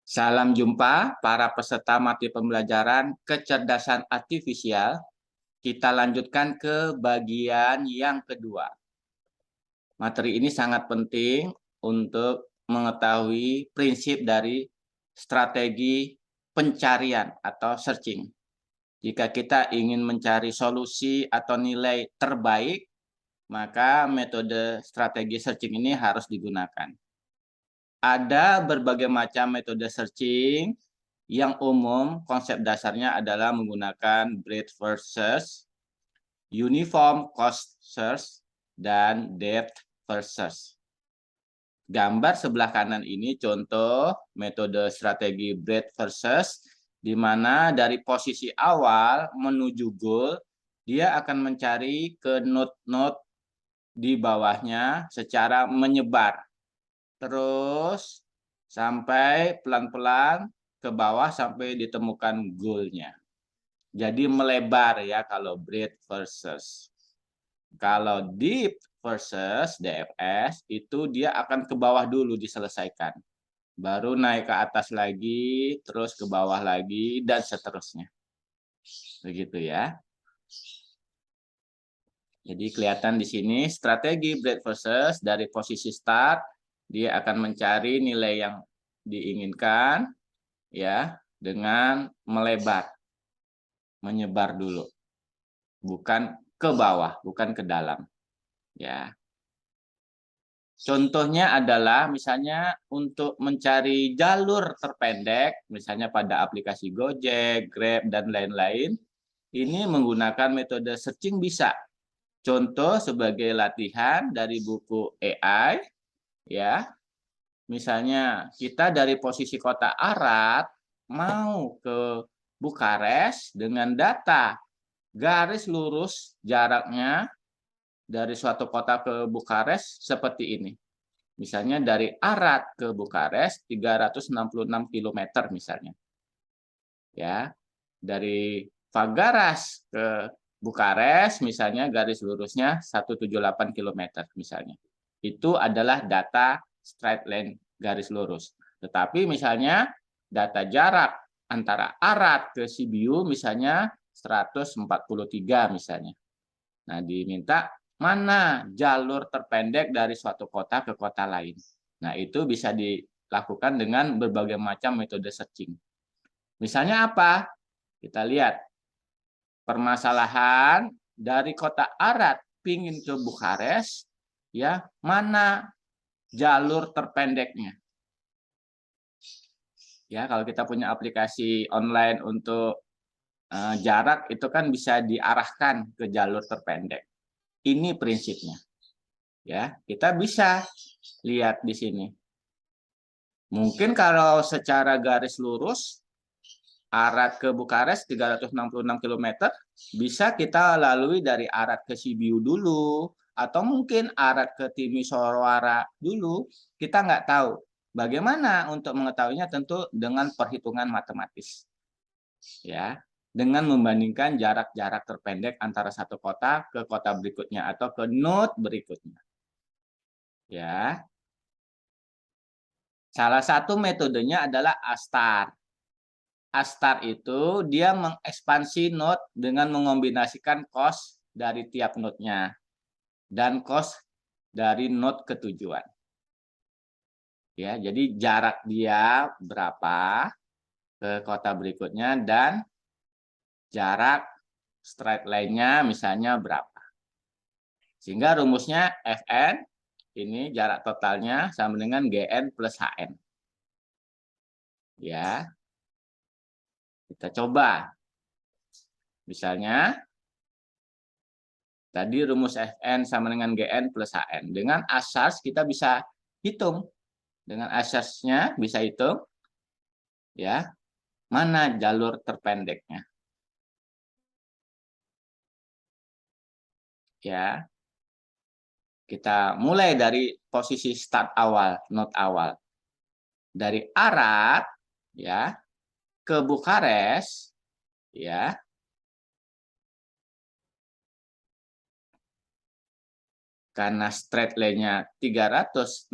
Salam jumpa para peserta mata pembelajaran kecerdasan artifisial. Kita lanjutkan ke bagian yang kedua. Materi ini sangat penting untuk mengetahui prinsip dari strategi pencarian atau searching. Jika kita ingin mencari solusi atau nilai terbaik, maka metode strategi searching ini harus digunakan. Ada berbagai macam metode searching. Yang umum, konsep dasarnya adalah menggunakan breadth first search, uniform cost search, dan depth first search. Gambar sebelah kanan ini contoh metode strategi breadth first search, di mana dari posisi awal menuju goal, dia akan mencari ke node-node di bawahnya secara menyebar. Terus sampai pelan-pelan ke bawah sampai ditemukan goal-nya. Jadi melebar ya kalau breadth versus. Kalau deep versus DFS itu dia akan ke bawah dulu diselesaikan. Baru naik ke atas lagi, terus ke bawah lagi, dan seterusnya. Begitu ya. Jadi kelihatan di sini strategi breadth versus dari posisi start, dia akan mencari nilai yang diinginkan ya dengan melebar, menyebar dulu, bukan ke bawah, bukan ke dalam ya. Contohnya adalah misalnya untuk mencari jalur terpendek, misalnya pada aplikasi Gojek, Grab, dan lain-lain, ini menggunakan metode searching bisa. Contoh sebagai latihan dari buku AI ya. Misalnya kita dari posisi kota Arad mau ke Bukares dengan data garis lurus jaraknya dari suatu kota ke Bukares seperti ini. Misalnya dari Arad ke Bukares 366 km misalnya. Ya. Dari Fagaras ke Bukares misalnya garis lurusnya 178 km misalnya. Itu adalah data straight line garis lurus. Tetapi misalnya data jarak antara Arad ke Sibiu misalnya 143 misalnya. Nah, diminta mana jalur terpendek dari suatu kota ke kota lain. Nah, itu bisa dilakukan dengan berbagai macam metode searching. Misalnya apa? Kita lihat permasalahan dari kota Arad pingin ke Bukares, ya, mana jalur terpendeknya? Ya, kalau kita punya aplikasi online untuk jarak itu kan bisa diarahkan ke jalur terpendek. Ini prinsipnya. Ya, kita bisa lihat di sini. Mungkin kalau secara garis lurus Arad ke Bukares 366 km, bisa kita lalui dari Arad ke Sibiu dulu, atau mungkin Arad ke Timisoara dulu. Kita nggak tahu. Bagaimana untuk mengetahuinya? Tentu dengan perhitungan matematis. Ya, dengan membandingkan jarak-jarak terpendek antara satu kota ke kota berikutnya atau ke node berikutnya. Ya. Salah satu metodenya adalah ASTAR. ASTAR itu dia mengekspansi node dengan mengombinasikan cost dari tiap node-nya dan cost dari node ke tujuan. Ya, jadi jarak dia berapa ke kota berikutnya dan jarak straight line-nya misalnya berapa. Sehingga rumusnya Fn ini jarak totalnya sama dengan Gn plus Hn. Ya. Kita coba. Misalnya tadi rumus Fn sama dengan Gn plus Hn. Dengan asas kita bisa hitung. Dengan asasnya bisa hitung ya, mana jalur terpendeknya. Ya. Kita mulai dari posisi start awal, node awal. Dari Arad ya ke Bukares ya. Karena straight line-nya 366,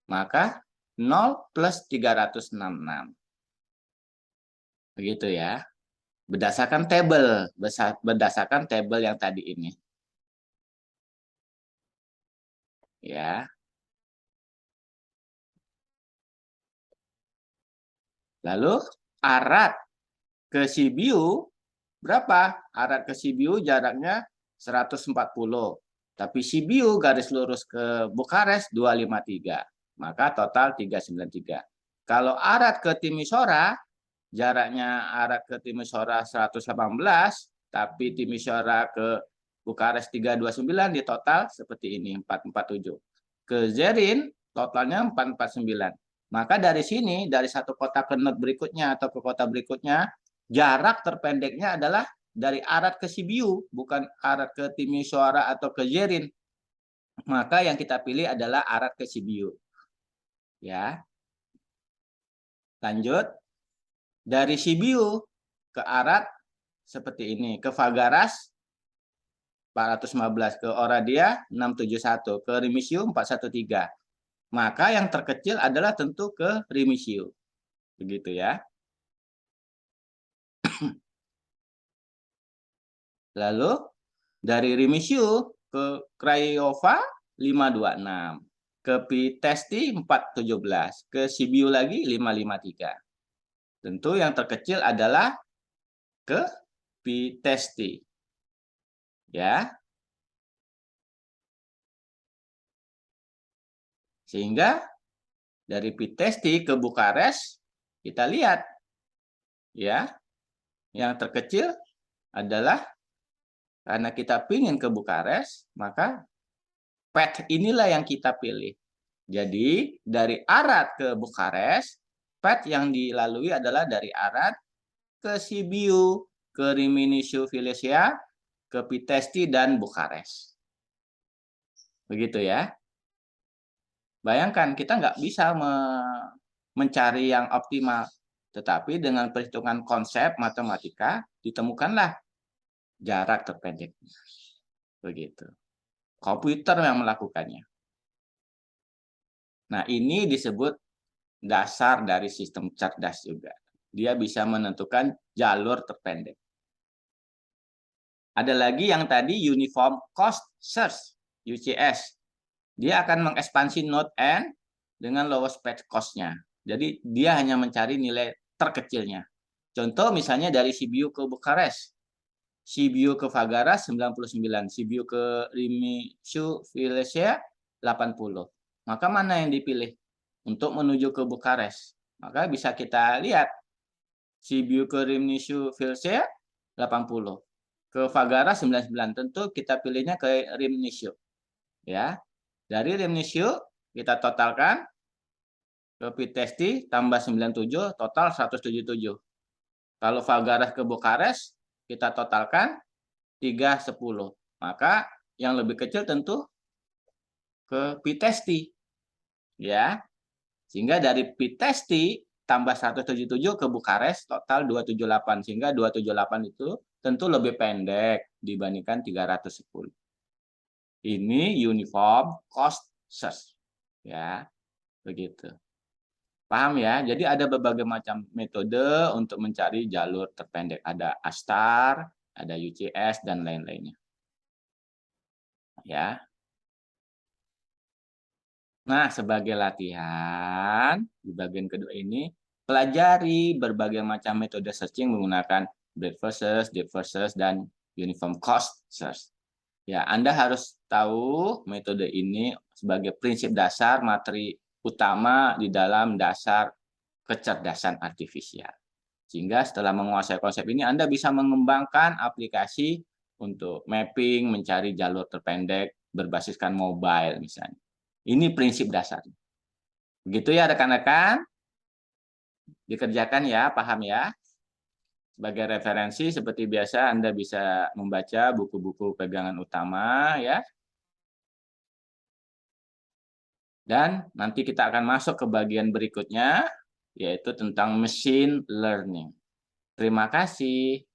maka 0 plus 366. Begitu ya. Berdasarkan tabel yang tadi ini. Ya. Lalu arat ke Sibiu berapa? Arat ke Sibiu jaraknya 140. Tapi Sibiu garis lurus ke Bukares 253. Maka total 393. Kalau arat ke Timisoara, jaraknya arat ke Timisoara 118, tapi Timisoara ke Bukares 329 di total seperti ini 447. Ke Zerin totalnya 449. Maka dari sini, dari satu kota ke node berikutnya atau ke kota berikutnya, jarak terpendeknya adalah dari arat ke Sibiu, bukan arat ke Timisoara atau ke Zerin. Maka yang kita pilih adalah arat ke Sibiu. Ya. Lanjut. Dari Sibiu ke arat seperti ini. Ke Fagaras 415, ke Oradea 671, ke Rimisiu 413. Maka yang terkecil adalah tentu ke Rimisiu. Begitu ya. Lalu dari Rimisiu ke Craiova 526, ke Pitesti 417, ke Sibiu lagi 553. Tentu yang terkecil adalah ke Pitesti. Ya. Sehingga dari Pitesti ke Bukares kita lihat ya, yang terkecil adalah karena kita ingin ke Bukares, maka path inilah yang kita pilih. Jadi dari Arad ke Bukares, path yang dilalui adalah dari Arad ke Sibiu, ke Rimini Silesia, ke Pitesti dan Bukares. Begitu ya. Bayangkan kita nggak bisa mencari yang optimal, tetapi dengan perhitungan konsep matematika ditemukanlah jarak terpendek. Begitu. Komputer yang melakukannya. Nah, ini disebut dasar dari sistem cerdas juga. Dia bisa menentukan jalur terpendek. Ada lagi yang tadi Uniform Cost Search, UCS. Dia akan mengekspansi node N dengan lowest path cost-nya. Jadi dia hanya mencari nilai terkecilnya. Contoh misalnya dari Sibiu ke Bukares. Sibiu ke Fagaras 99, Sibiu ke Rimisiu Silesia 80. Maka mana yang dipilih untuk menuju ke Bukares? Maka bisa kita lihat Sibiu ke Rimisiu Silesia 80. Ke Fagaras 99, tentu kita pilihnya ke Rimisiu. Ya. Dari Rimisiu kita totalkan ke Pitesti tambah 97 total 177. Kalau Fagaras ke Bukares kita totalkan 310. Maka yang lebih kecil tentu ke Pitesti. Ya. Sehingga dari Pitesti tambah 177 ke Bukares total 278. Sehingga 278 itu tentu lebih pendek dibandingkan 310. Ini uniform cost search. Ya. Begitu. Paham ya? Jadi ada berbagai macam metode untuk mencari jalur terpendek. Ada ASTAR, ada UCS, dan lain-lainnya. Ya. Nah, sebagai latihan, di bagian kedua ini, pelajari berbagai macam metode searching menggunakan breadth versus, depth versus, dan uniform cost search. Ya, Anda harus tahu metode ini sebagai prinsip dasar materi utama di dalam dasar kecerdasan artifisial. Sehingga setelah menguasai konsep ini, Anda bisa mengembangkan aplikasi untuk mapping, mencari jalur terpendek, berbasiskan mobile misalnya. Ini prinsip dasarnya. Begitu ya rekan-rekan? Dikerjakan ya, paham ya? Sebagai referensi, seperti biasa Anda bisa membaca buku-buku pegangan utama ya. Dan nanti kita akan masuk ke bagian berikutnya, yaitu tentang machine learning. Terima kasih.